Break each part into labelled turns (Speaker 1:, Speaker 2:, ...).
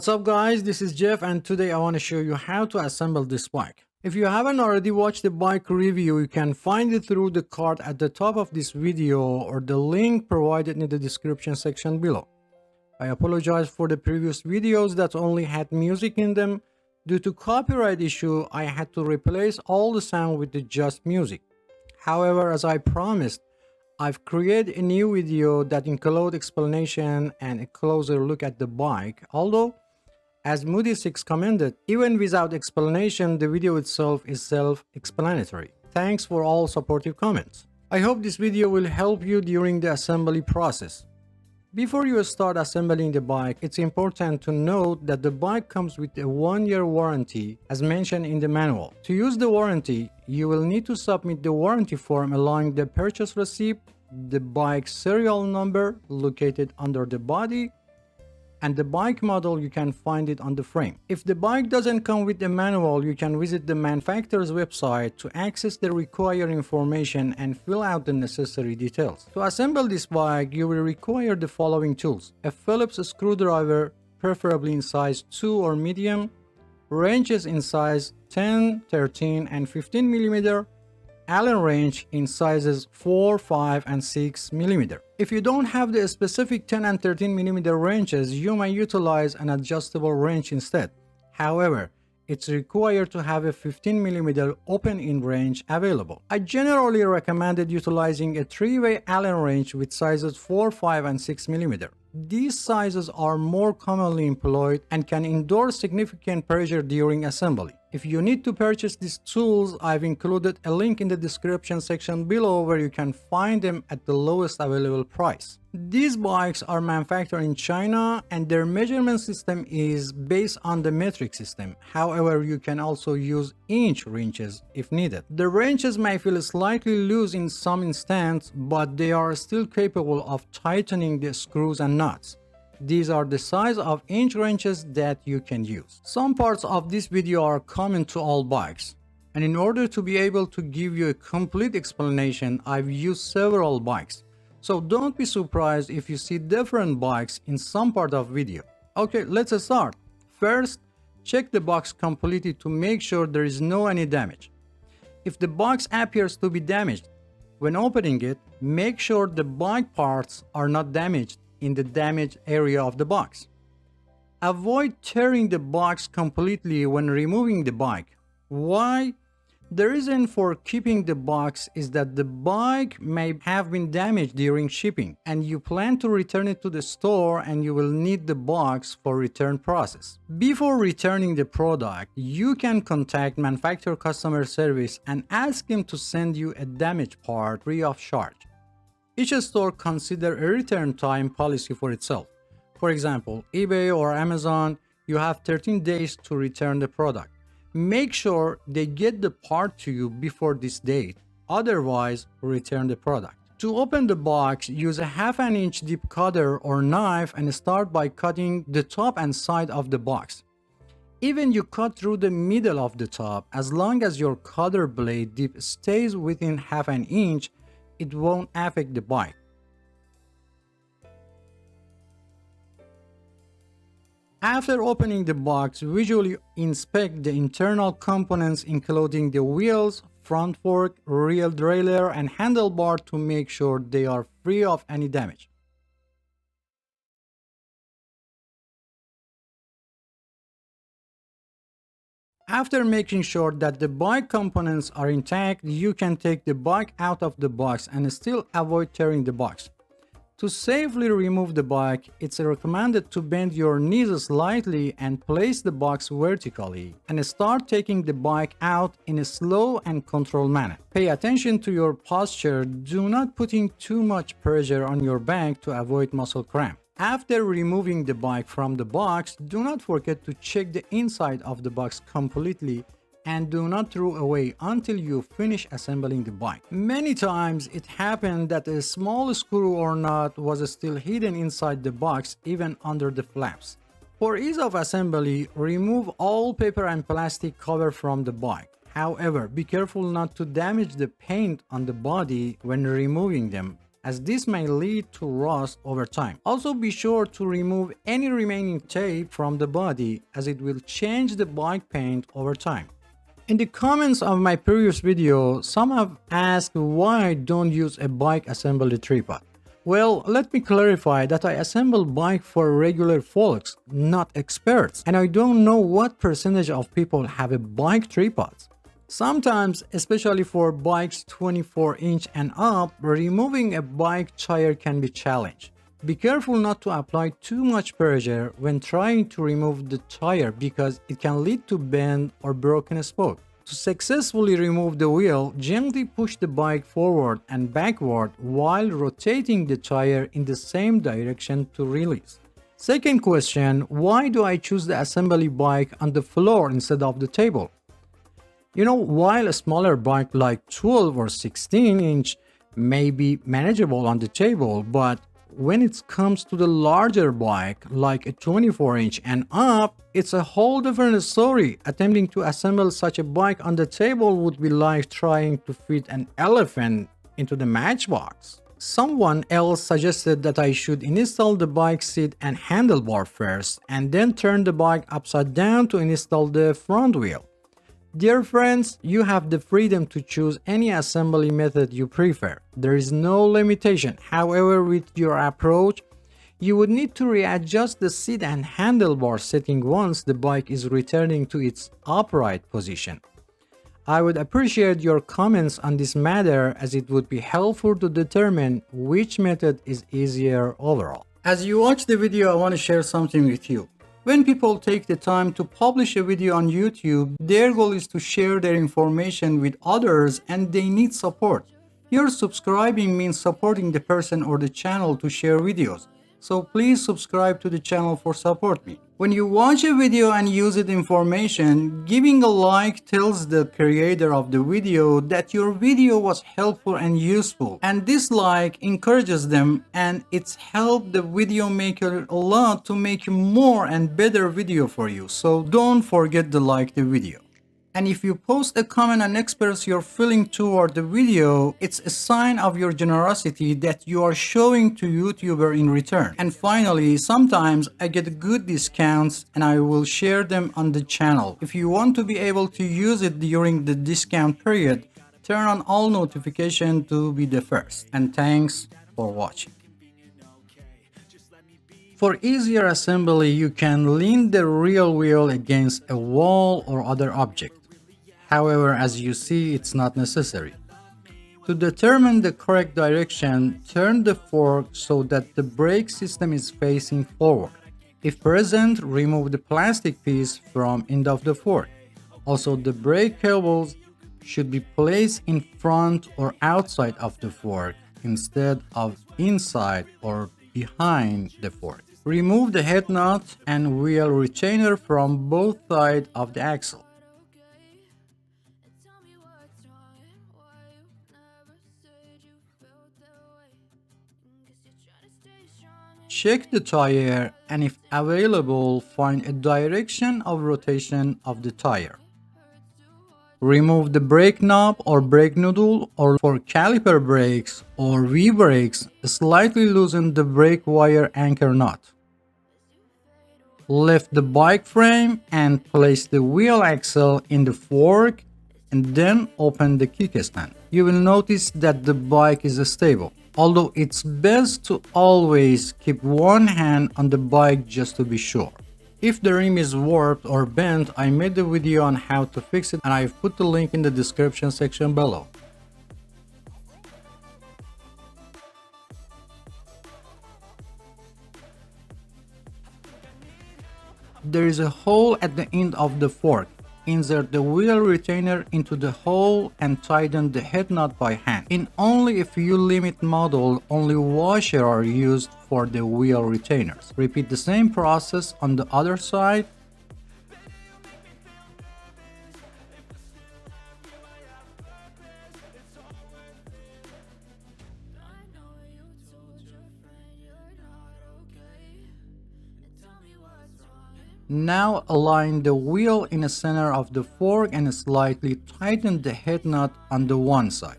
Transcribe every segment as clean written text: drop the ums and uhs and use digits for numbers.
Speaker 1: What's up guys, this is Jeff and today I want to show you how to assemble this bike. If you haven't already watched the bike review, you can find it through the card at the top of this video or the link provided in the description section below. I apologize for the previous videos that only had music in them. Due to copyright issue, I had to replace all the sound with the just music. However, as I promised, I've created a new video that includes explanation and a closer look at the bike, although as Moody 6 commented, even without explanation, the video itself is self-explanatory. Thanks for all supportive comments. I hope this video will help you during the assembly process. Before you start assembling the bike, it's important to note that the bike comes with a 1-year warranty as mentioned in the manual. To use the warranty, you will need to submit the warranty form along the purchase receipt, the bike serial number located under the body, and the bike model. You can find it on the frame. If the bike doesn't come with the manual, you can visit the manufacturer's website to access the required information and fill out the necessary details. To assemble this bike, you will require the following tools: a Phillips screwdriver, preferably in size 2 or medium, wrenches in size 10, 13, and 15 mm, Allen wrench in sizes 4, 5, and 6 mm. If you don't have the specific 10 and 13 mm wrenches, you may utilize an adjustable wrench instead. However, it's required to have a 15 mm open-end wrench available. I generally recommended utilizing a 3-way Allen wrench with sizes 4, 5, and 6 mm. These sizes are more commonly employed and can endure significant pressure during assembly. If you need to purchase these tools, I've included a link in the description section below where you can find them at the lowest available price. These bikes are manufactured in China and their measurement system is based on the metric system. However, you can also use inch wrenches if needed. The wrenches may feel slightly loose in some instances, but they are still capable of tightening the screws and nuts. These are the size of inch wrenches that you can use. Some parts of this video are common to all bikes, and in order to be able to give you a complete explanation, I've used several bikes. So don't be surprised if you see different bikes in some part of video. Okay, let's start. First, check the box completely to make sure there is no any damage. If the box appears to be damaged, when opening it, make sure the bike parts are not damaged in the damaged area of the box. Avoid tearing the box completely when removing the bike. Why? The reason for keeping the box is that the bike may have been damaged during shipping and you plan to return it to the store and you will need the box for return process. Before returning the product, you can contact manufacturer customer service and ask him to send you a damaged part free of charge. Each store considers a return time policy for itself. For example, eBay or Amazon, you have 13 days to return the product. Make sure they get the part to you before this date, otherwise return the product. To open the box, use a 1/2 inch deep cutter or knife and start by cutting the top and side of the box. Even you cut through the middle of the top, as long as your cutter blade dip stays within 1/2 inch, it won't affect the bike. After opening the box, visually inspect the internal components including the wheels, front fork, rear derailleur, and handlebar to make sure they are free of any damage. After making sure that the bike components are intact, you can take the bike out of the box and still avoid tearing the box. To safely remove the bike, it's recommended to bend your knees slightly and place the box vertically and start taking the bike out in a slow and controlled manner. Pay attention to your posture. Do not put in too much pressure on your back to avoid muscle cramp. After removing the bike from the box, do not forget to check the inside of the box completely and do not throw away until you finish assembling the bike. Many times it happened that a small screw or nut was still hidden inside the box, even under the flaps. For ease of assembly, remove all paper and plastic cover from the bike. However, be careful not to damage the paint on the body when removing them. as this may lead to rust over time. Also be sure to remove any remaining tape from the body as it will change the bike paint over time. In the comments of my previous video, some have asked why I don't use a bike assembly tripod. Well, let me clarify that I assemble bike for regular folks, not experts, and I don't know what percentage of people have a bike tripod. Sometimes, especially for bikes 24-inch and up, removing a bike tire can be challenging. Be careful not to apply too much pressure when trying to remove the tire because it can lead to bend or broken spoke. To successfully remove the wheel, gently push the bike forward and backward while rotating the tire in the same direction to release. Second question, why do I choose the assembly bike on the floor instead of the table? While a smaller bike like 12 or 16-inch may be manageable on the table, but when it comes to the larger bike like a 24-inch and up, it's a whole different story. Attempting to assemble such a bike on the table would be like trying to fit an elephant into the matchbox. Someone else suggested that I should install the bike seat and handlebar first and then turn the bike upside down to install the front wheel. Dear friends, you have the freedom to choose any assembly method you prefer. There is no limitation. However, with your approach, you would need to readjust the seat and handlebar setting once the bike is returning to its upright position. I would appreciate your comments on this matter as it would be helpful to determine which method is easier overall. As you watch the video, I want to share something with you. When people take the time to publish a video on YouTube, their goal is to share their information with others and they need support. Your subscribing means supporting the person or the channel to share videos. So please subscribe to the channel for support me. When you watch a video and use it information, giving a like tells the creator of the video that your video was helpful and useful. And this like encourages them and it's helped the video maker a lot to make more and better video for you. So don't forget to like the video. And if you post a comment and express your feeling toward the video, it's a sign of your generosity that you are showing to YouTuber in return. And finally, sometimes I get good discounts and I will share them on the channel. If you want to be able to use it during the discount period, turn on all notifications to be the first. And thanks for watching. For easier assembly, you can lean the rear wheel against a wall or other object. However, as you see, it's not necessary. To determine the correct direction, turn the fork so that the brake system is facing forward. If present, remove the plastic piece from end of the fork. Also, the brake cables should be placed in front or outside of the fork instead of inside or behind the fork. Remove the head nut and wheel retainer from both sides of the axle. Check the tire and if available, find a direction of rotation of the tire. Remove the brake knob or brake noodle, or for caliper brakes or V-brakes, slightly loosen the brake wire anchor nut. Lift the bike frame and place the wheel axle in the fork and then open the kickstand. You will notice that the bike is stable. Although it's best to always keep one hand on the bike just to be sure. If the rim is warped or bent, I made a video on how to fix it and I've put the link in the description section below. There is a hole at the end of the fork. Insert the wheel retainer into the hole and tighten the head nut by hand. In only a few limit models, only washers are used for the wheel retainers. Repeat the same process on the other side. Now align the wheel in the center of the fork and slightly tighten the head nut on the one side.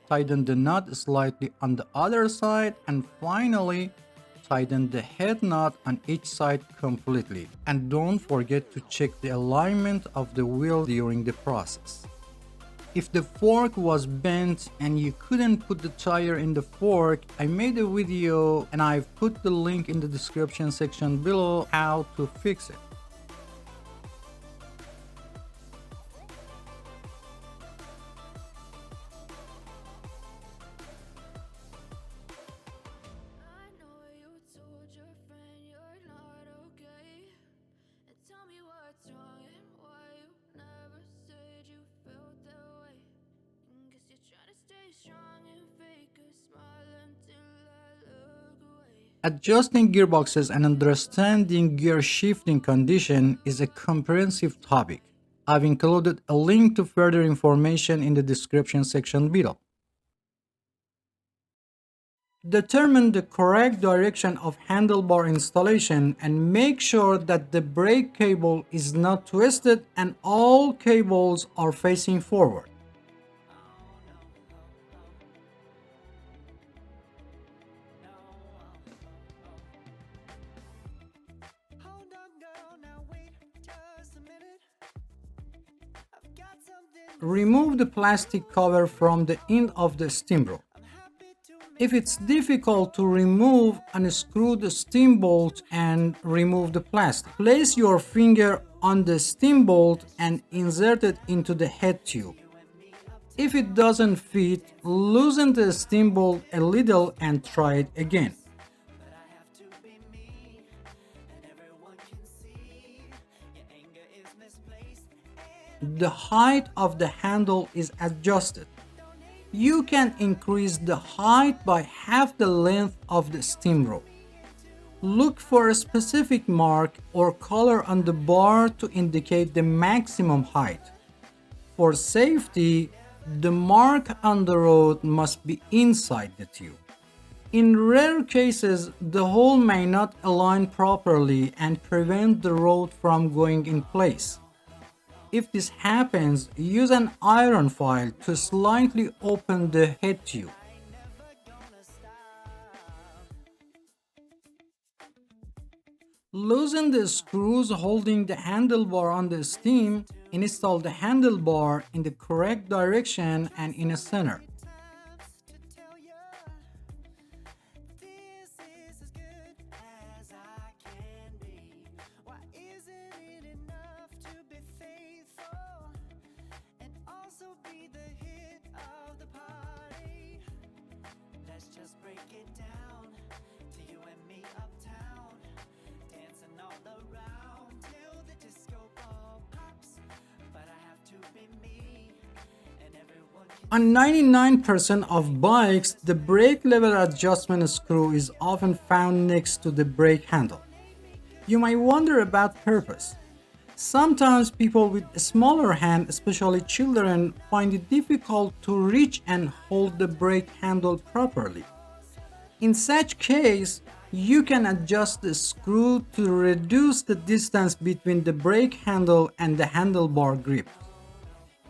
Speaker 1: tighten the nut slightly on the other side, and finally tighten the head nut on each side completely. And don't forget to check the alignment of the wheel during the process. If the fork was bent and you couldn't put the tire in the fork, I made a video and I've put the link in the description section below how to fix it. Adjusting gearboxes and understanding gear shifting condition is a comprehensive topic. I've included a link to further information in the description section below. Determine the correct direction of handlebar installation and make sure that the brake cable is not twisted and all cables are facing forward. Remove the plastic cover from the end of the steam rope. If it's difficult to remove, unscrew the steam bolt and remove the plastic. Place your finger on the steam bolt and insert it into the head tube. If it doesn't fit, loosen the steam bolt a little and try it again. The height of the handle is adjusted. You can increase the height by half the length of the steam rope. Look for a specific mark or color on the bar to indicate the maximum height. For safety, the mark on the rod must be inside the tube. In rare cases, the hole may not align properly and prevent the rod from going in place. If this happens, use an iron file to slightly open the head tube. Loosen the screws holding the handlebar on the steam. Install the handlebar in the correct direction and in a center. On 99% of bikes, the brake lever adjustment screw is often found next to the brake handle. You might wonder about purpose. Sometimes people with a smaller hand, especially children, find it difficult to reach and hold the brake handle properly. In such case, you can adjust the screw to reduce the distance between the brake handle and the handlebar grip.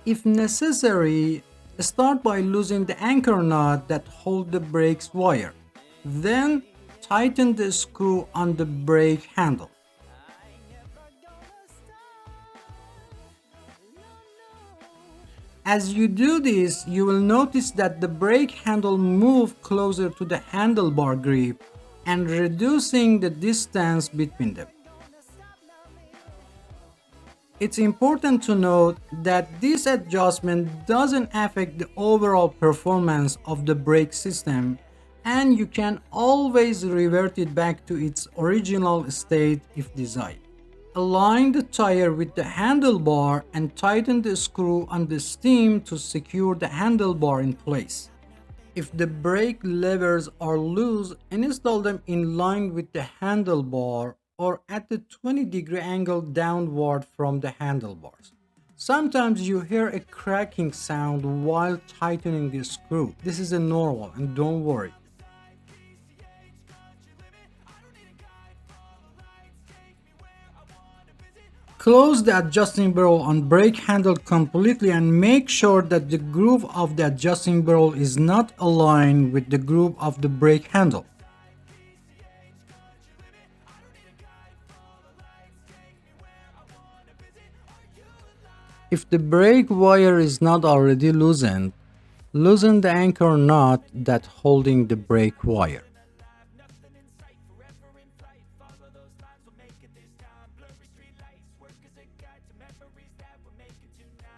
Speaker 1: If necessary, start by loosening the anchor nut that holds the brake's wire. Then tighten the screw on the brake handle. As you do this, you will notice that the brake handle moves closer to the handlebar grip and reducing the distance between them. It's important to note that this adjustment doesn't affect the overall performance of the brake system, and you can always revert it back to its original state if desired. Align the tire with the handlebar and tighten the screw on the stem to secure the handlebar in place. If the brake levers are loose, install them in line with the handlebar or at the 20-degree angle downward from the handlebars. Sometimes you hear a cracking sound while tightening the screw. This is normal and don't worry. Close the adjusting barrel on brake handle completely and make sure that the groove of the adjusting barrel is not aligned with the groove of the brake handle. If the brake wire is not already loosened, loosen the anchor knot that's holding the brake wire.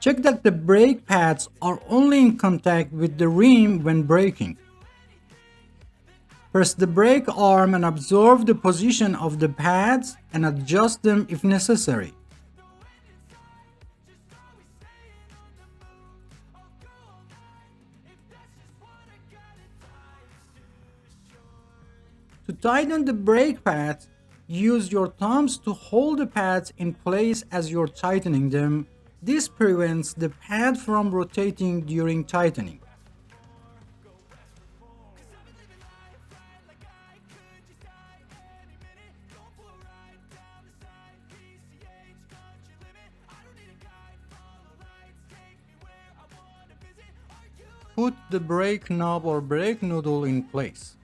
Speaker 1: Check that the brake pads are only in contact with the rim when braking. Press the brake arm and observe the position of the pads and adjust them if necessary. To tighten the brake pads, use your thumbs to hold the pads in place as you're tightening them. This prevents the pad from rotating during tightening. Put the brake knob or brake noodle in place.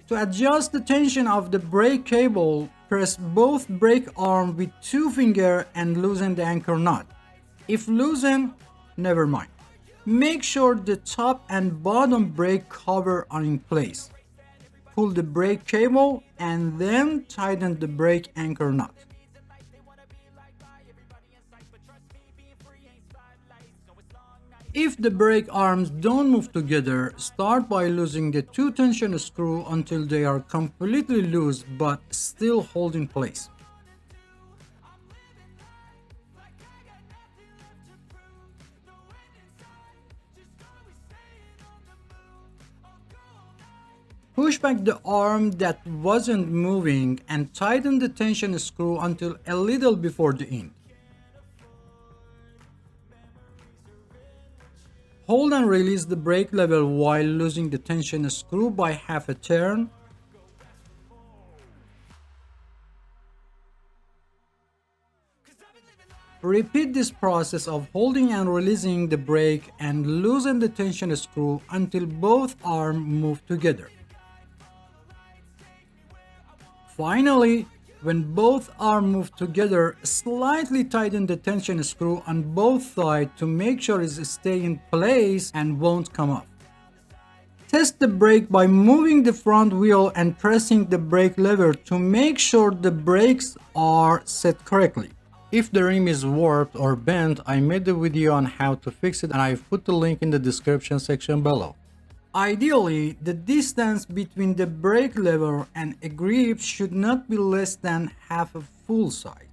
Speaker 1: To adjust the tension of the brake cable, press both brake arms with 2 fingers and loosen the anchor knot. If loosened, never mind. Make sure the top and bottom brake cover are in place. Pull the brake cable and then tighten the brake anchor knot. If the brake arms don't move together, start by loosening the 2 tension screws until they are completely loose but still hold in place. Push back the arm that wasn't moving and tighten the tension screw until a little before the end. Hold and release the brake lever while losing the tension screw by half a turn. Repeat this process of holding and releasing the brake and loosen the tension screw until both arms move together. Finally, when both arms move together, slightly tighten the tension screw on both sides to make sure it stays in place and won't come off. Test the brake by moving the front wheel and pressing the brake lever to make sure the brakes are set correctly. If the rim is warped or bent, I made a video on how to fix it and I've put the link in the description section below. Ideally, the distance between the brake lever and a grip should not be less than half a full size.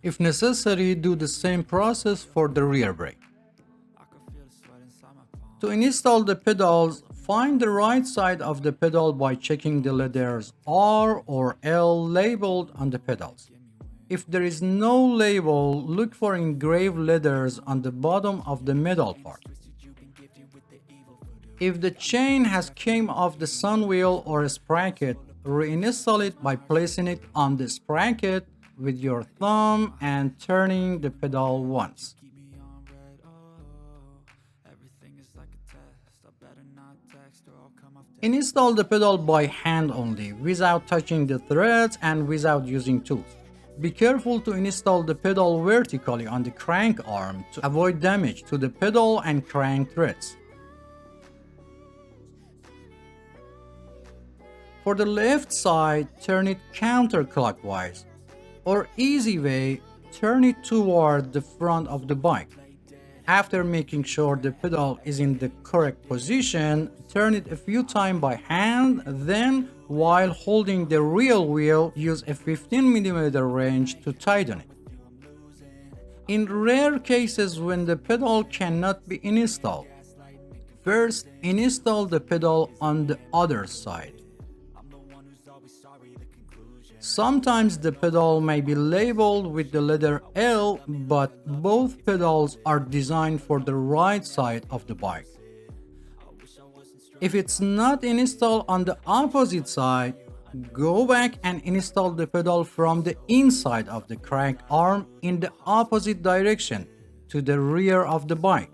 Speaker 1: If necessary, do the same process for the rear brake. To install the pedals, find the right side of the pedal by checking the letters R or L labeled on the pedals. If there is no label, look for engraved letters on the bottom of the metal part. If the chain has came off the sun wheel or sprocket, reinstall it by placing it on the sprocket with your thumb and turning the pedal once. Install the pedal by hand only, without touching the threads and without using tools. Be careful to install the pedal vertically on the crank arm to avoid damage to the pedal and crank threads. For the left side, turn it counterclockwise, or easy way, turn it toward the front of the bike. After making sure the pedal is in the correct position, turn it a few times by hand, then while holding the real wheel, use a 15 mm wrench to tighten it. In rare cases when the pedal cannot be installed, first install the pedal on the other side. Sometimes the pedal may be labeled with the letter L, but both pedals are designed for the right side of the bike. If it's not installed on the opposite side, go back and install the pedal from the inside of the crank arm in the opposite direction to the rear of the bike.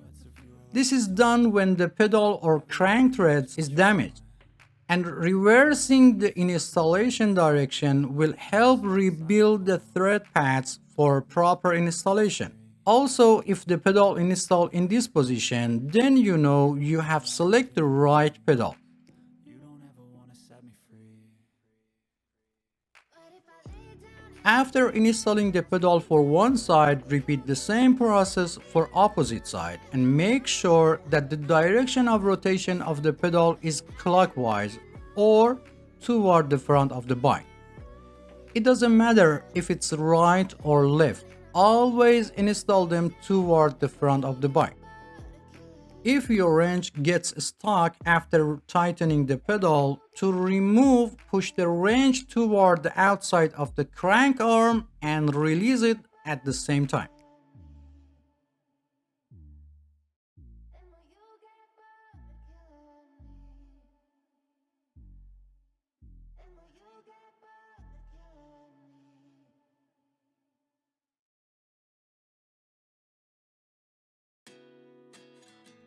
Speaker 1: This is done when the pedal or crank thread is damaged, and reversing the installation direction will help rebuild the thread paths for proper installation. Also, if the pedal installed in this position, then you know you have selected the right pedal. After installing the pedal for one side, repeat the same process for opposite side and make sure that the direction of rotation of the pedal is clockwise or toward the front of the bike. It doesn't matter if it's right or left, always install them toward the front of the bike. If your wrench gets stuck after tightening the pedal, to remove, push the wrench toward the outside of the crank arm and release it at the same time.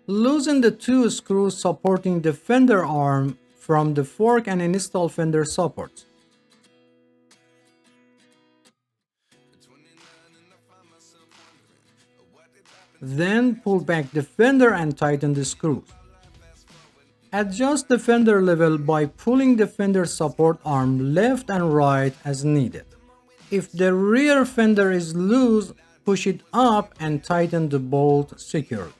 Speaker 1: Loosen the two screws supporting the fender arm from the fork and install fender supports. Then pull back the fender and tighten the screws. Adjust the fender level by pulling the fender support arm left and right as needed. If the rear fender is loose, push it up and tighten the bolt securely.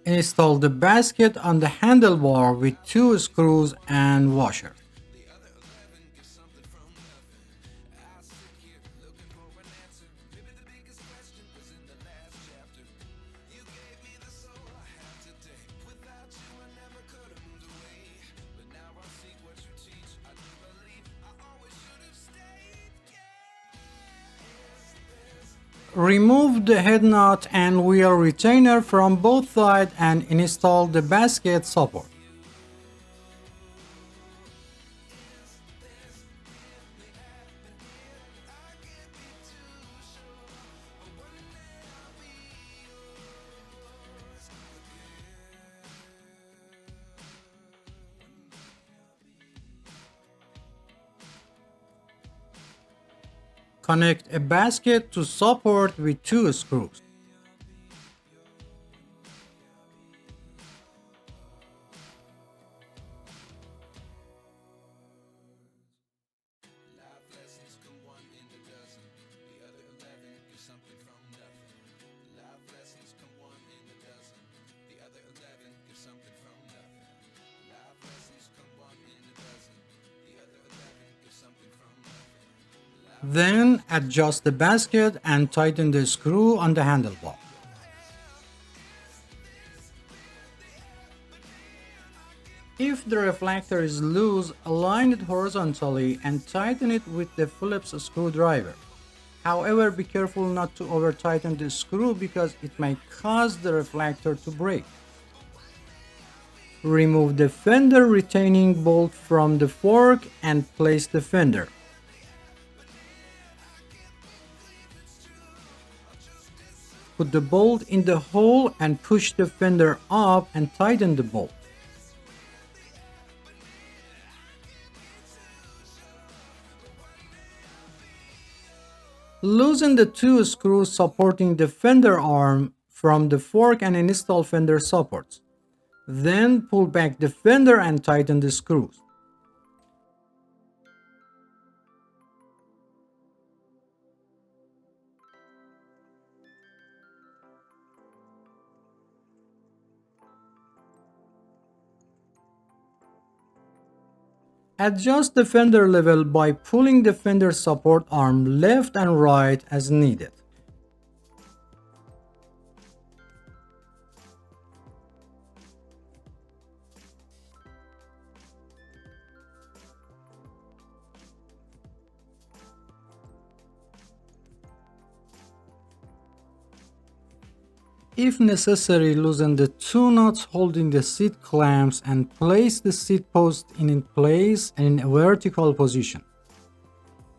Speaker 1: Install the basket on the handlebar with two screws and washer. Remove the head nut and wheel retainer from both sides and install the basket support. Connect a basket to support with two screws. Then adjust the basket and tighten the screw on the handlebar. If the reflector is loose, align it horizontally and tighten it with the Phillips screwdriver. However, be careful not to over-tighten the screw because it may cause the reflector to break. Remove the fender retaining bolt from the fork and place the fender. Put the bolt in the hole and push the fender up and tighten the bolt. Loosen the two screws supporting the fender arm from the fork and install fender supports. Then pull back the fender and tighten the screws. Adjust the fender level by pulling the fender support arm left and right as needed. If necessary, loosen the two nuts holding the seat clamps and place the seat post in place and in a vertical position.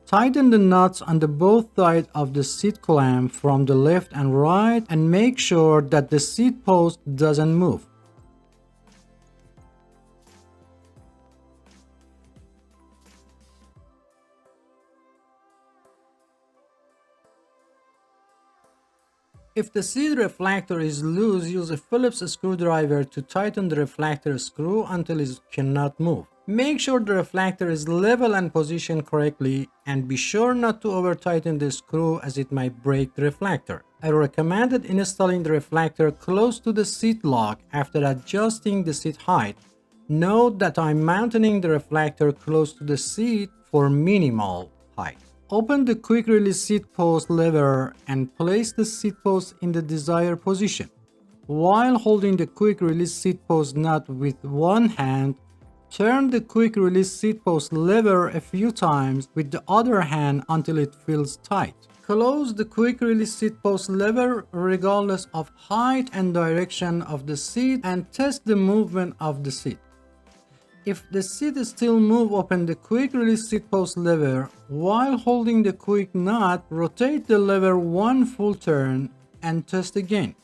Speaker 1: Tighten the nuts on the both sides of the seat clamp from the left and right and make sure that the seat post doesn't move. If the seat reflector is loose, use a Phillips screwdriver to tighten the reflector screw until it cannot move. Make sure the reflector is level and positioned correctly, and be sure not to over tighten the screw as it might break the reflector. I recommended installing the reflector close to the seat lock after adjusting the seat height. Note that I'm mounting the reflector close to the seat for minimal height. Open the quick release seat post lever and place the seat post in the desired position. While holding the quick release seat post nut with one hand, turn the quick release seat post lever a few times with the other hand until it feels tight. Close the quick release seat post lever regardless of height and direction of the seat and test the movement of the seat. If the seat still moves, open the quick release seat post lever. While holding the quick nut, rotate the lever one full turn and test again.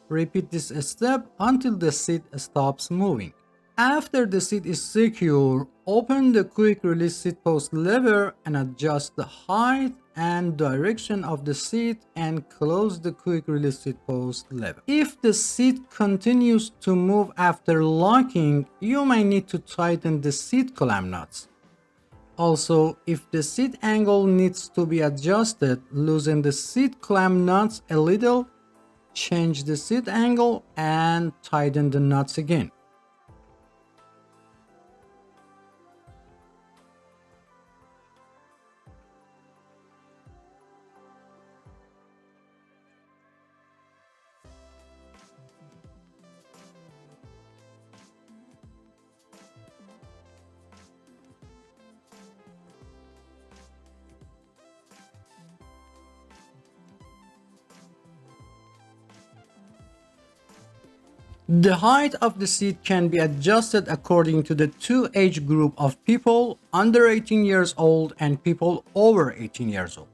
Speaker 1: Repeat this step until the seat stops moving. After the seat is secure, open the quick release seat post lever and adjust the height and direction of the seat and close the quick release seat post lever. If the seat continues to move after locking, you may need to tighten the seat clamp nuts. Also, if the seat angle needs to be adjusted, loosen the seat clamp nuts a little, change the seat angle, and tighten the nuts again. The height of the seat can be adjusted according to the two age group of people under 18 years old and people over 18 years old.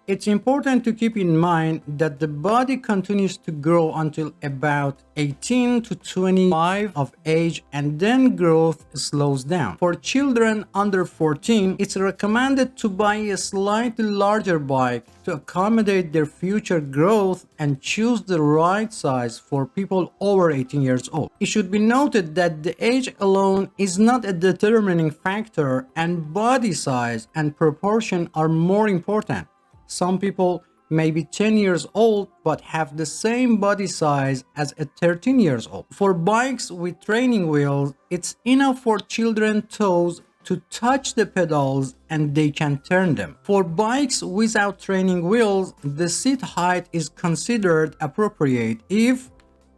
Speaker 1: It's important to keep in mind that the body continues to grow until about 18 to 25 of age and then growth slows down. For children under 14, it's recommended to buy a slightly larger bike to accommodate their future growth and choose the right size for people over 18 years old. It should be noted that the age alone is not a determining factor and body size and proportion are more important. Some people may be 10 years old but have the same body size as a 13 years old. For bikes with training wheels, it's enough for children's toes to touch the pedals and they can turn them. For bikes without training wheels, the seat height is considered appropriate if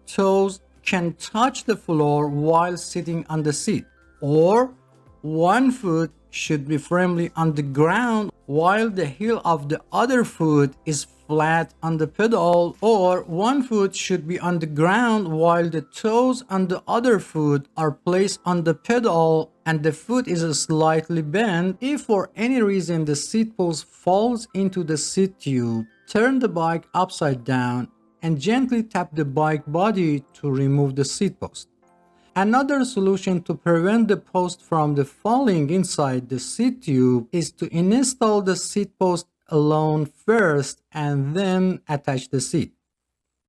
Speaker 1: toes can touch the floor while sitting on the seat, or one foot should be firmly on the ground while the heel of the other foot is flat on the pedal, or one foot should be on the ground while the toes on the other foot are placed on the pedal and the foot is slightly bent. If for any reason the seat post falls into the seat tube, turn the bike upside down and gently tap the bike body to remove the seat post. Another solution to prevent the post from the falling inside the seat tube is to install the seat post alone first and then attach the seat.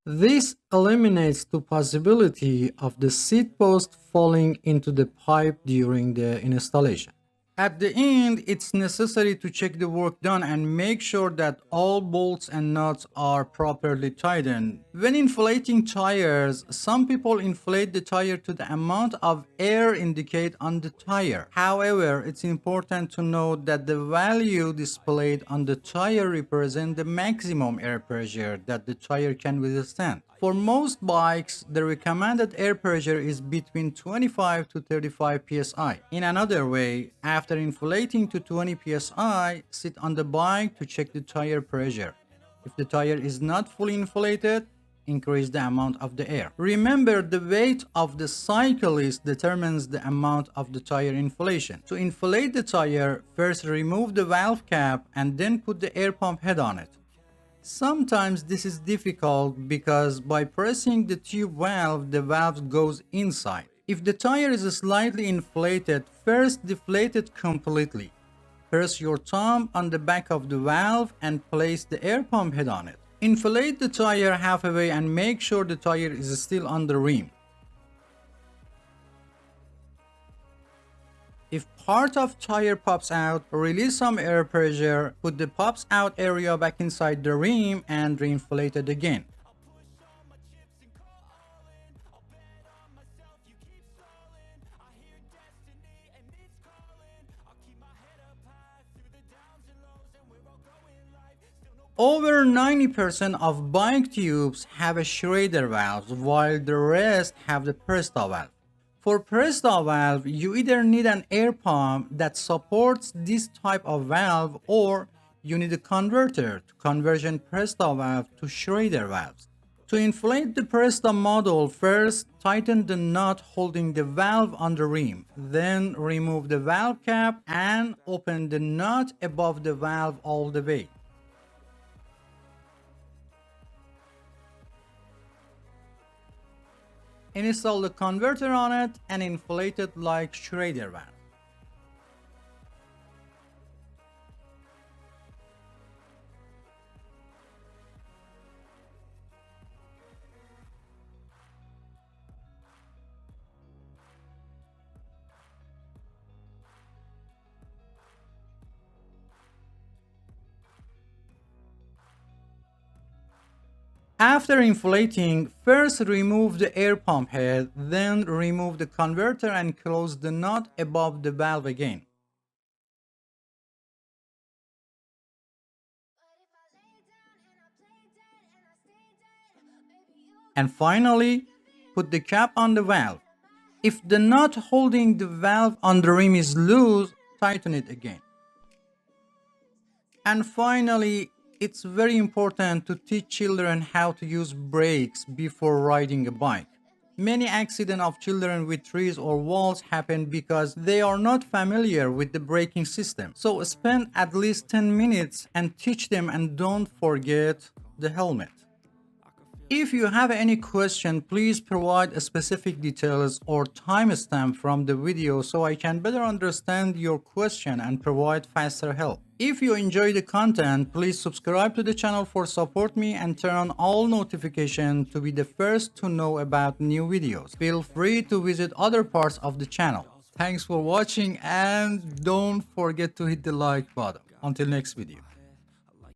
Speaker 1: This eliminates the possibility of the seat post falling into the pipe during the installation. At the end, it's necessary to check the work done and make sure that all bolts and nuts are properly tightened. When inflating tires, some people inflate the tire to the amount of air indicated on the tire. However, it's important to note that the value displayed on the tire represents the maximum air pressure that the tire can withstand. For most bikes, the recommended air pressure is between 25 to 35 psi. In another way, after inflating to 20 psi, sit on the bike to check the tire pressure. If the tire is not fully inflated, increase the amount of the air. Remember, the weight of the cyclist determines the amount of the tire inflation. To inflate the tire, first remove the valve cap and then put the air pump head on it. Sometimes this is difficult because by pressing the tube valve, the valve goes inside. If the tire is slightly inflated, first deflate it completely. Press your thumb on the back of the valve and place the air pump head on it. Inflate the tire halfway and make sure the tire is still on the rim. If part of tire pops out, release some air pressure, put the pops out area back inside the rim and reinflate it again. Over 90% of bike tubes have a Schrader valve, while the rest have the Presta valve. For Presta valve, you either need an air pump that supports this type of valve or you need a converter to conversion Presta valve to Schrader valves. To inflate the Presta model, first tighten the nut holding the valve on the rim, then remove the valve cap and open the nut above the valve all the way. Install the converter on it and inflate it like Schrader valve. After inflating, first remove the air pump head, then remove the converter and close the nut above the valve again. And finally, put the cap on the valve. If the nut holding the valve on the rim is loose, tighten it again. And finally, it's very important to teach children how to use brakes before riding a bike. Many accidents of children with trees or walls happen because they are not familiar with the braking system. So spend at least 10 minutes and teach them, and don't forget the helmet. If you have any question, please provide specific details or timestamp from the video so I can better understand your question and provide faster help. If you enjoy the content, please subscribe to the channel for support me and turn on all notifications to be the first to know about new videos. Feel free to visit other parts of the channel. Thanks for watching and don't forget to hit the like button. Until next video.